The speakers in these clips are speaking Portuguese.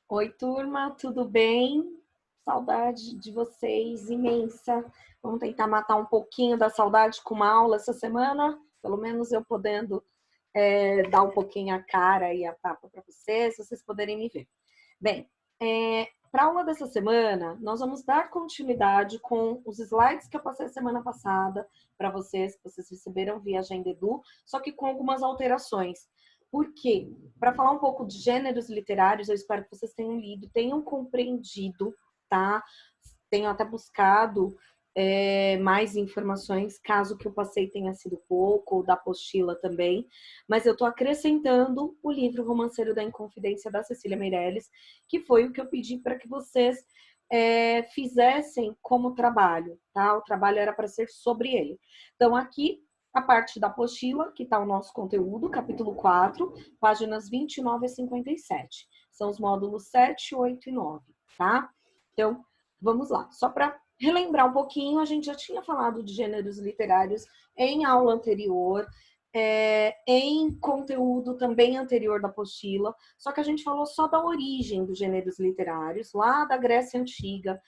Oi, turma, tudo bem? Saudade de vocês, imensa. Vamos tentar matar um pouquinho da saudade com uma aula essa semana, pelo menos eu podendo dar um pouquinho a cara e a tapa para vocês poderem me ver. Bem, para a aula dessa semana, nós vamos dar continuidade com os slides que eu passei semana passada para vocês, que vocês receberam via Agenda Edu, só que com algumas alterações. Por quê? Para falar um pouco de gêneros literários, eu espero que vocês tenham lido, tenham compreendido, tá? Tenham até buscado mais informações, caso que eu passei tenha sido pouco, ou da apostila também. Mas eu estou acrescentando o livro Romanceiro da Inconfidência, da Cecília Meirelles, que foi o que eu pedi para que vocês fizessem como trabalho, tá? O trabalho era para ser sobre ele. Então, aqui, a parte da apostila, que está o nosso conteúdo, capítulo 4, páginas 29 a 57. São os módulos 7, 8 e 9, tá? Então, vamos lá. Só para relembrar um pouquinho, a gente já tinha falado de gêneros literários em aula anterior, em conteúdo também anterior da apostila, só que a gente falou só da origem dos gêneros literários, lá da Grécia Antiga,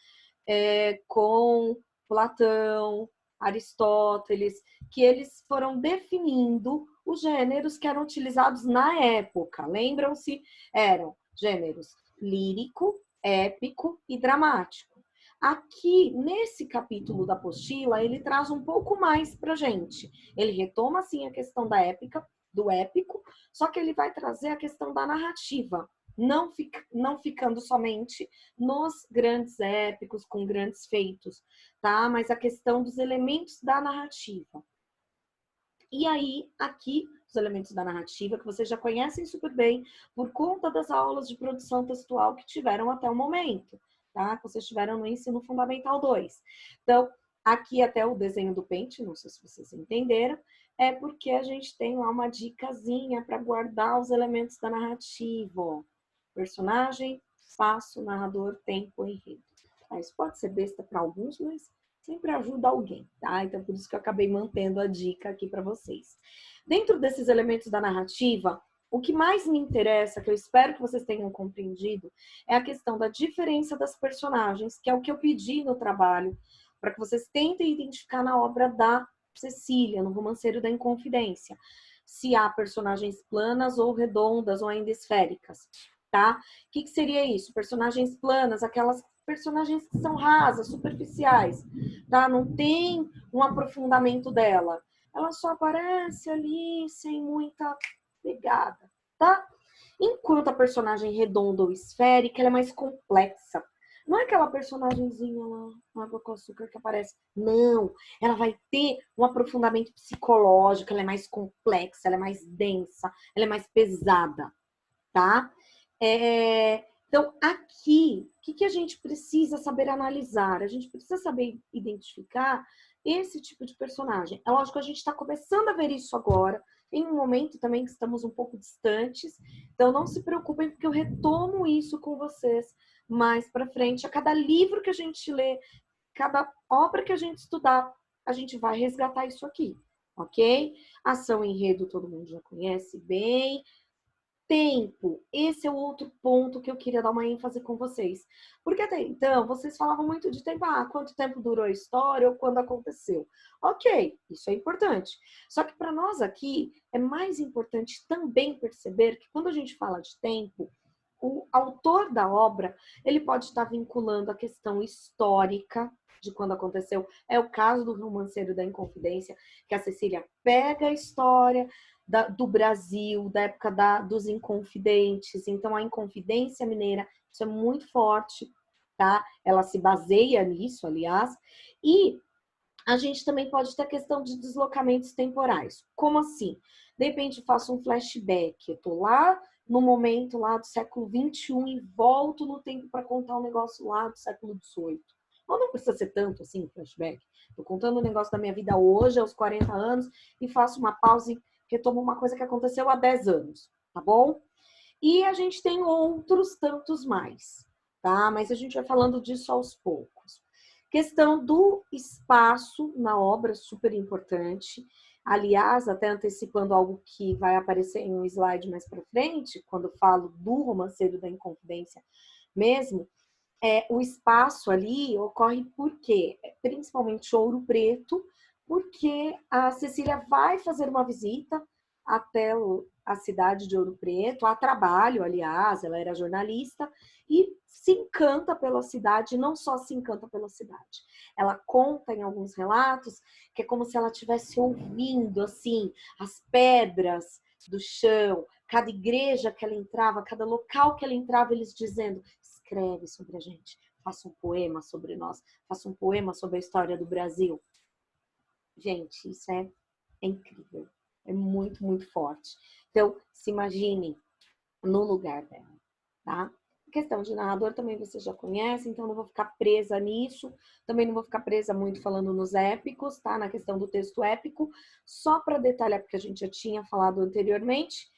com Platão, Aristóteles, que eles foram definindo os gêneros que eram utilizados na época. Lembram-se? Eram gêneros lírico, épico e dramático. Aqui, nesse capítulo da apostila, ele traz um pouco mais para a gente. Ele retoma, sim, a questão da épica, do épico, só que ele vai trazer a questão da narrativa, não ficando somente nos grandes épicos, com grandes feitos, tá? Mas a questão dos elementos da narrativa. E aí, aqui, os elementos da narrativa, que vocês já conhecem super bem, por conta das aulas de produção textual que tiveram até o momento, tá? Que vocês tiveram no Ensino Fundamental 2. Então, aqui até o desenho do pente, não sei se vocês entenderam, é porque a gente tem lá uma dicasinha para guardar os elementos da narrativa, ó. Personagem, espaço, narrador, tempo, enredo. Isso pode ser besta para alguns, mas sempre ajuda alguém, tá? Então, por isso que eu acabei mantendo a dica aqui para vocês. Dentro desses elementos da narrativa, o que mais me interessa, que eu espero que vocês tenham compreendido, é a questão da diferença das personagens, que é o que eu pedi no trabalho, para que vocês tentem identificar na obra da Cecília, no Romanceiro da Inconfidência, se há personagens planas ou redondas ou ainda esféricas, tá? O que seria isso? Personagens planas, aquelas personagens que são rasas, superficiais, tá? Não tem um aprofundamento dela. Ela só aparece ali sem muita pegada, tá? Enquanto a personagem redonda ou esférica, ela é mais complexa. Não é aquela personagemzinha lá, água com açúcar que aparece. Não, ela vai ter um aprofundamento psicológico, ela é mais complexa, ela é mais densa, ela é mais pesada, tá? Então, aqui, o que a gente precisa saber analisar? A gente precisa saber identificar esse tipo de personagem. É lógico que a gente está começando a ver isso agora, em um momento também que estamos um pouco distantes, então não se preocupem, porque eu retomo isso com vocês mais para frente. A cada livro que a gente lê, cada obra que a gente estudar, a gente vai resgatar isso aqui, ok? Ação e enredo todo mundo já conhece bem. Tempo, esse é o outro ponto que eu queria dar uma ênfase com vocês. Porque até então, vocês falavam muito de tempo, quanto tempo durou a história ou quando aconteceu. Ok, isso é importante. Só que para nós aqui, é mais importante também perceber que quando a gente fala de tempo, o autor da obra, ele pode estar vinculando a questão histórica de quando aconteceu. É o caso do Romanceiro da Inconfidência, que a Cecília pega a história do Brasil, da época dos Inconfidentes. Então, a Inconfidência Mineira, isso é muito forte, tá? Ela se baseia nisso, aliás. E a gente também pode ter a questão de deslocamentos temporais. Como assim? De repente, eu faço um flashback. Eu tô lá no momento lá do século XXI e volto no tempo para contar um negócio lá do século XVIII. Ou não precisa ser tanto assim, um flashback. Tô contando um negócio da minha vida hoje, aos 40 anos, e faço uma pausa e retomo uma coisa que aconteceu há 10 anos, tá bom? E a gente tem outros tantos mais, tá? Mas a gente vai falando disso aos poucos. Questão do espaço na obra, super importante. Aliás, até antecipando algo que vai aparecer em um slide mais para frente, quando eu falo do Romanceiro da Inconfidência mesmo, o espaço ali ocorre por quê? Principalmente Ouro Preto, porque a Cecília vai fazer uma visita até a cidade de Ouro Preto, a trabalho, aliás, ela era jornalista, e se encanta pela cidade, não só se encanta pela cidade. Ela conta em alguns relatos que é como se ela estivesse ouvindo, assim, as pedras do chão, cada igreja que ela entrava, cada local que ela entrava, eles dizendo: escreve sobre a gente, faça um poema sobre nós, faça um poema sobre a história do Brasil. Gente, isso é incrível, é muito, muito forte. Então, se imagine no lugar dela, tá? A questão de narrador também você já conhece, então não vou ficar presa nisso, também não vou ficar presa muito falando nos épicos, tá? Na questão do texto épico, só para detalhar, porque a gente já tinha falado anteriormente,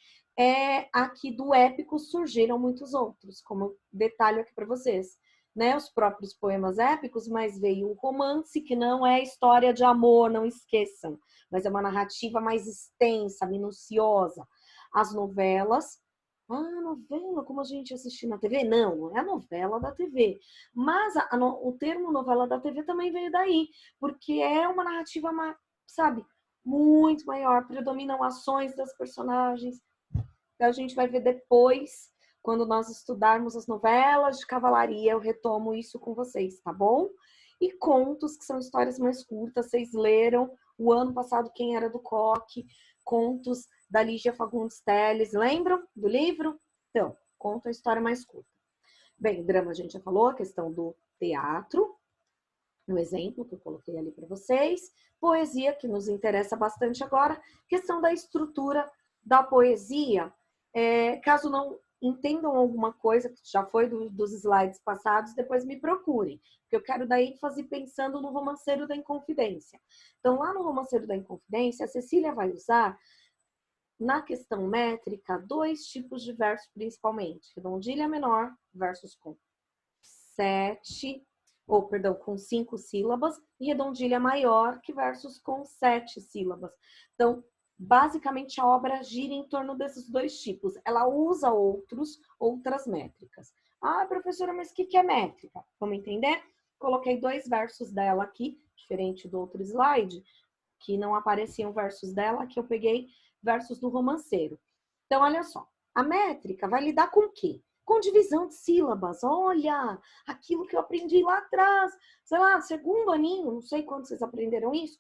aqui do épico surgiram muitos outros, como eu detalho aqui para vocês, né? Os próprios poemas épicos, mas veio o romance, que não é história de amor, não esqueçam, mas é uma narrativa mais extensa, minuciosa. As novelas. Ah, novela, como a gente assistir na TV? Não, não é a novela da TV. Mas o termo novela da TV também veio daí, porque é uma narrativa, sabe, muito maior, predominam ações das personagens. Então, a gente vai ver depois, quando nós estudarmos as novelas de cavalaria, eu retomo isso com vocês, tá bom? E contos, que são histórias mais curtas, vocês leram o ano passado Quem Era do Coque, contos da Lígia Fagundes Telles, lembram do livro? Então, conta a história mais curta. Bem, drama a gente já falou, a questão do teatro, no exemplo que eu coloquei ali para vocês. Poesia, que nos interessa bastante agora, questão da estrutura da poesia. Caso não entendam alguma coisa, que já foi dos slides passados, depois me procurem, porque eu quero dar ênfase pensando no Romanceiro da Inconfidência. Então, lá no Romanceiro da Inconfidência, a Cecília vai usar, na questão métrica, 2 tipos de verso principalmente. Redondilha menor, versos com 5 sílabas, e redondilha maior, que versos com 7 sílabas. Então, basicamente, a obra gira em torno desses 2 tipos. Ela usa outras métricas. Ah, professora, mas o que é métrica? Vamos entender? Coloquei 2 versos dela aqui, diferente do outro slide, que não apareciam versos dela, que eu peguei versos do romanceiro. Então, olha só. A métrica vai lidar com o quê? Com divisão de sílabas. Olha, aquilo que eu aprendi lá atrás, sei lá, segundo aninho, não sei quando vocês aprenderam isso,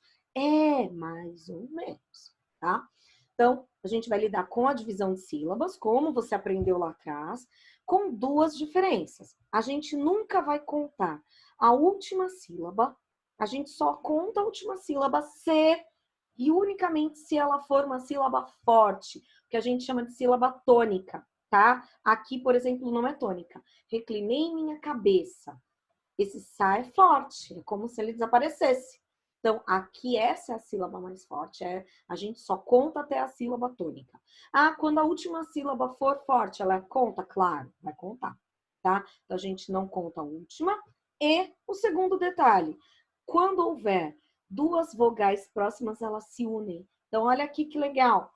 mais ou menos, tá? Então, a gente vai lidar com a divisão de sílabas, como você aprendeu lá atrás, com 2 diferenças. A gente nunca vai contar a última sílaba, a gente só conta a última sílaba se e unicamente se ela for uma sílaba forte, que a gente chama de sílaba tônica, tá? Aqui, por exemplo, não é tônica. Reclinei minha cabeça. Esse sa é forte, é como se ele desaparecesse. Então, aqui essa é a sílaba mais forte, a gente só conta até a sílaba tônica. Ah, quando a última sílaba for forte, ela conta? Claro, vai contar, tá? Então, a gente não conta a última. E o segundo detalhe, quando houver 2 vogais próximas, elas se unem. Então, olha aqui que legal.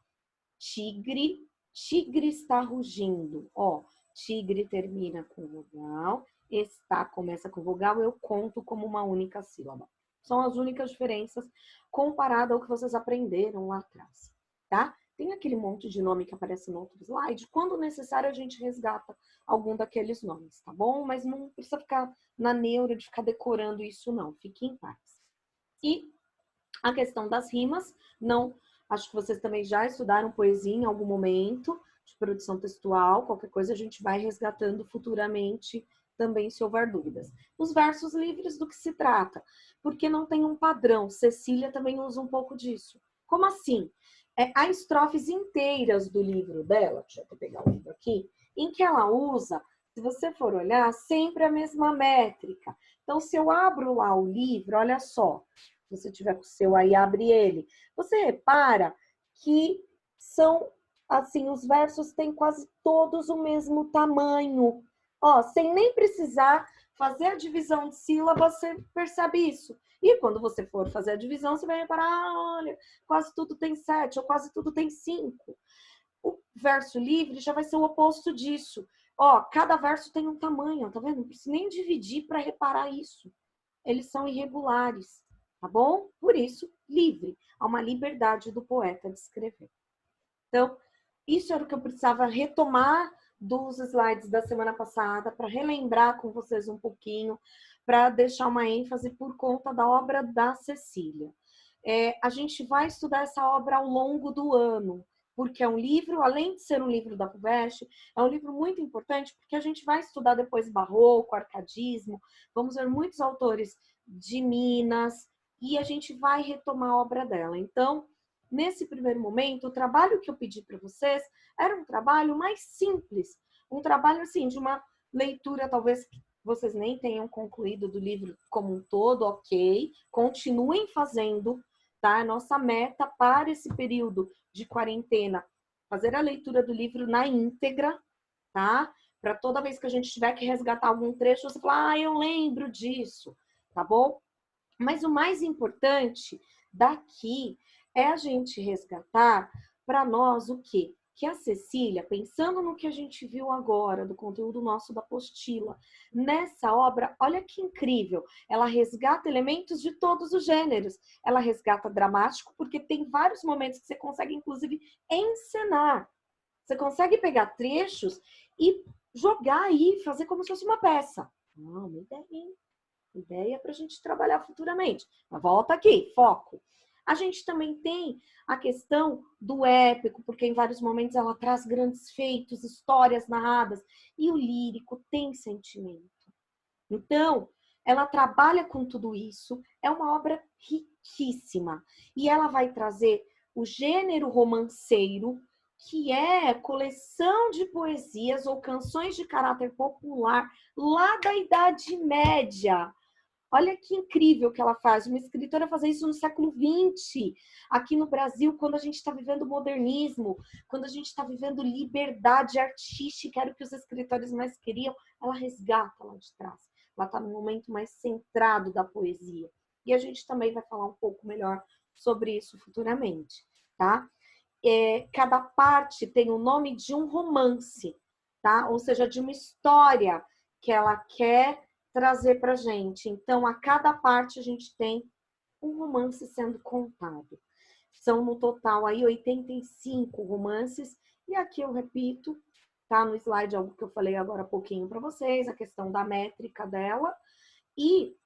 Tigre, tigre está rugindo. Ó, tigre termina com vogal, está começa com vogal, eu conto como uma única sílaba. São as únicas diferenças comparado ao que vocês aprenderam lá atrás, tá? Tem aquele monte de nome que aparece no outro slide. Quando necessário, a gente resgata algum daqueles nomes, tá bom? Mas não precisa ficar na neura de ficar decorando isso, não. Fique em paz. E a questão das rimas, não, acho que vocês também já estudaram poesia em algum momento, de produção textual, qualquer coisa a gente vai resgatando futuramente também, se houver dúvidas. Os versos livres, do que se trata? Porque não tem um padrão. Cecília também usa um pouco disso. Como assim? Há estrofes inteiras do livro dela, deixa eu pegar o livro aqui, em que ela usa, se você for olhar, sempre a mesma métrica. Então, se eu abro lá o livro, olha só, se você tiver com o seu aí, abre ele. Você repara que são, assim, os versos têm quase todos o mesmo tamanho. Ó, sem nem precisar fazer a divisão de sílaba, você percebe isso. E quando você for fazer a divisão, você vai reparar, olha, quase tudo tem 7, ou quase tudo tem 5. O verso livre já vai ser o oposto disso. Ó, cada verso tem um tamanho, tá vendo? Não precisa nem dividir para reparar isso. Eles são irregulares, tá bom? Por isso, livre. Há uma liberdade do poeta de escrever. Então, isso era o que eu precisava retomar dos slides da semana passada, para relembrar com vocês um pouquinho, para deixar uma ênfase por conta da obra da Cecília. A gente vai estudar essa obra ao longo do ano, porque é um livro, além de ser um livro da FUVEST, é um livro muito importante, porque a gente vai estudar depois barroco, arcadismo, vamos ver muitos autores de Minas, e a gente vai retomar a obra dela. Então, nesse primeiro momento, o trabalho que eu pedi para vocês era um trabalho mais simples, um trabalho assim de uma leitura talvez que vocês nem tenham concluído do livro como um todo, ok? Continuem fazendo, tá? Nossa meta para esse período de quarentena, fazer a leitura do livro na íntegra, tá? Para toda vez que a gente tiver que resgatar algum trecho, você falar, eu lembro disso, tá bom? Mas o mais importante daqui é a gente resgatar para nós o quê? Que a Cecília, pensando no que a gente viu agora, do conteúdo nosso da apostila, nessa obra, olha que incrível, ela resgata elementos de todos os gêneros. Ela resgata dramático, porque tem vários momentos que você consegue, inclusive, encenar. Você consegue pegar trechos e jogar aí, fazer como se fosse uma peça. Uma ideia para a gente trabalhar futuramente. Mas volta aqui, foco. A gente também tem a questão do épico, porque em vários momentos ela traz grandes feitos, histórias narradas, e o lírico tem sentimento. Então, ela trabalha com tudo isso, é uma obra riquíssima, e ela vai trazer o gênero romanceiro, que é coleção de poesias ou canções de caráter popular lá da Idade Média. Olha que incrível que ela faz. Uma escritora fazer isso no século XX. Aqui no Brasil, quando a gente está vivendo modernismo, quando a gente está vivendo liberdade artística, era o que os escritores mais queriam, ela resgata lá de trás. Ela está no momento mais centrado da poesia. E a gente também vai falar um pouco melhor sobre isso futuramente, tá? Cada parte tem o nome de um romance, tá? Ou seja, de uma história que ela quer trazer para a gente. Então, a cada parte a gente tem um romance sendo contado. São no total aí 85 romances. E aqui eu repito, tá no slide algo que eu falei agora há pouquinho para vocês, a questão da métrica dela. E,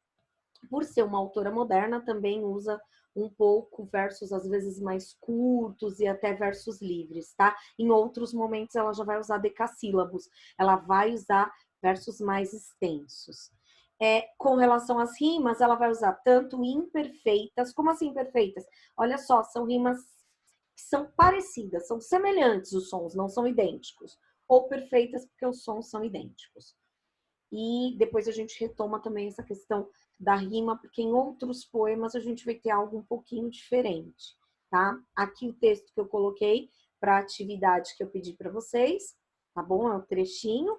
por ser uma autora moderna, também usa um pouco versos às vezes mais curtos e até versos livres, tá? Em outros momentos ela já vai usar decassílabos, ela vai usar versos mais extensos. Com relação às rimas, ela vai usar tanto imperfeitas, como assim imperfeitas? Olha só, são rimas que são parecidas, são semelhantes os sons, não são idênticos. Ou perfeitas porque os sons são idênticos. E depois a gente retoma também essa questão da rima, porque em outros poemas a gente vai ter algo um pouquinho diferente, tá? Aqui o texto que eu coloquei para a atividade que eu pedi para vocês, tá bom? É um trechinho,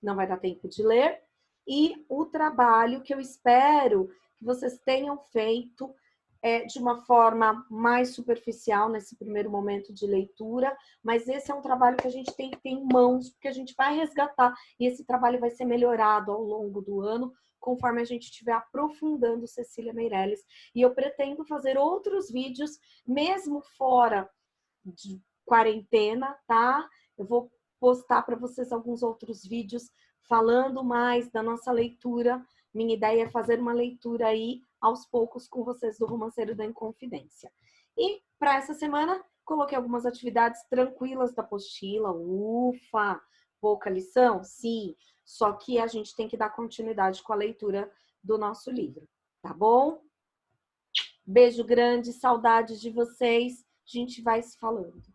não vai dar tempo de ler. E o trabalho que eu espero que vocês tenham feito de uma forma mais superficial nesse primeiro momento de leitura, mas esse é um trabalho que a gente tem que ter em mãos, porque a gente vai resgatar, e esse trabalho vai ser melhorado ao longo do ano, conforme a gente estiver aprofundando Cecília Meirelles. E eu pretendo fazer outros vídeos, mesmo fora de quarentena, tá? Eu vou postar para vocês alguns outros vídeos falando mais da nossa leitura. Minha ideia é fazer uma leitura aí aos poucos com vocês do Romanceiro da Inconfidência. E para essa semana, coloquei algumas atividades tranquilas da apostila. Ufa! Pouca lição? Sim. Só que a gente tem que dar continuidade com a leitura do nosso livro, tá bom? Beijo grande, saudades de vocês. A gente vai se falando.